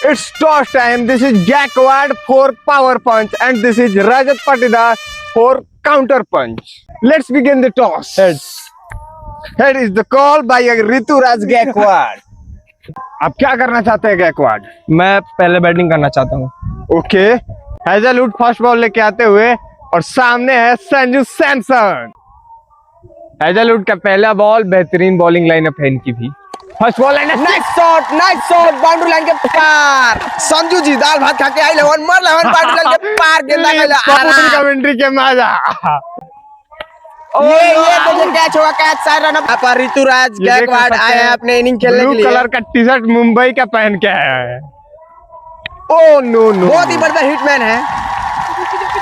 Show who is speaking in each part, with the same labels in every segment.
Speaker 1: It's toss time. This is Gaikwad for power punch and this is Rajat Patidar for counter punch. Let's begin the toss.
Speaker 2: Heads.
Speaker 1: Head is the call by Rituraj Gaikwad. अब क्या करना चाहते हैं Gaikwad?
Speaker 2: मैं पहले batting करना चाहता हूँ।
Speaker 1: ओके, हैजलवुड फर्स्ट बॉल लेके आते हुए और सामने है संजू सैमसन। हैजलवुड का पहला बॉल, बेहतरीन बॉलिंग लाइनअप है इनकी भी। First ball and
Speaker 3: nice shot boundary line के पार। संजू जी दाल भात खा के आई लेवन मर लेवन बाउंड्री लाइन के पार गेंदा गया।
Speaker 1: कमेंट्री के मजा।
Speaker 3: ये तो कैच होगा, कैच साइड रन पर ऋतुराज गायकवाड़ आए हैं अपने इनिंग खेलने के लिए।
Speaker 1: ब्लू कलर का टी शर्ट मुंबई का पहन के आया है। ओह नो नो,
Speaker 3: बहुत ही बड़ा हिटमैन है।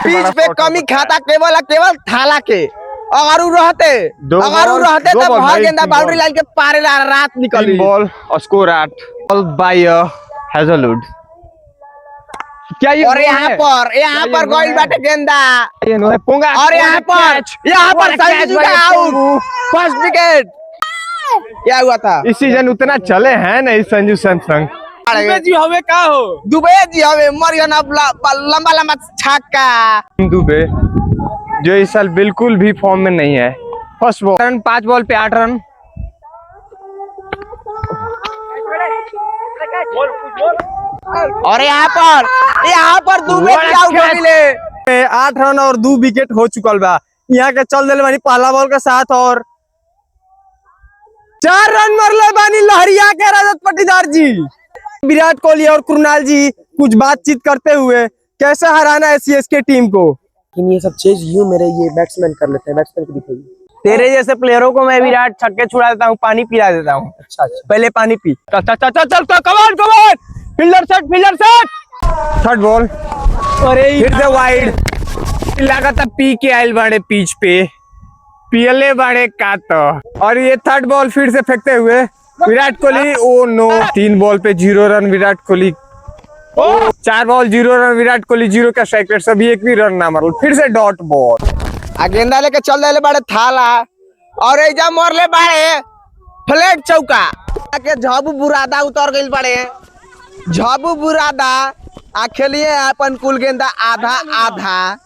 Speaker 3: पिच पे कमी खाता केवल थाला के। अगर रहते तो भर गेंदा बाउंड्री लाइन के पार रात निकली।
Speaker 1: बॉल और स्कोर 8 बॉल बाय हैजलवुड। क्या ये
Speaker 3: और यहाँ पर गोइल बैठे गेंदा और यहाँ पर संजू का आउट, फर्स्ट विकेट। क्या हुआ था
Speaker 1: इस सीजन उतना चले हैं नहीं संजू सैमसन।
Speaker 3: दुबे जी हमें मरियन लंबा छक्का।
Speaker 1: दुबे जो इस साल बिल्कुल भी फॉर्म में नहीं है। फर्स्ट बॉल रन, 5 बॉल पे 8 रन।
Speaker 3: और यहाँ पर दुबे की आउट हो मिले।
Speaker 2: 8 रन और 2 विकेट हो चुकल बा। यहाँ के चल दिले बानी पहला बॉल के साथ और 4 रन मरले बानी लहरिया के रजत पाटीदार जी। विराट कोहली और कृणाल जी कुछ बातचीत करते हुए कैसे हराना है सीएसके टीम को।
Speaker 4: ये सब चीज यूं मेरे ये बैट्समैन कर लेते हैं, बैट्समैन को दिखाइए।
Speaker 2: तेरे जैसे प्लेयरों को मैं विराट छक्के छुड़ा देता हूँ, पानी पिला देता हूँ।
Speaker 4: अच्छा
Speaker 2: पहले पानी पी। चल कमान फील्डर सेट।
Speaker 1: थर्ड बॉल
Speaker 2: अरे
Speaker 1: फिर से वाइड। लगातार पी के आयल बाड़े पिच पे, पियले बाड़े का तो। और ये थर्ड बॉल फिर से फेंकते हुए Virat Kohli. Oh no, 3 ball पे 0 run Virat Kohli. 4 ball 0 run Virat Kohli, 0 का स्ट्राइक रेट, सभी एक भी रन ना मारो। फिर से डॉट बॉल।
Speaker 3: गेंदा लेके चल रहे बाड़े थाला और एजा मरले बाड़े फ्लैट चौका के झाबू बुरादा उतर गइल बाड़े। झाबू बुरादा आ खेलिए अपन कुल गेंदा आधा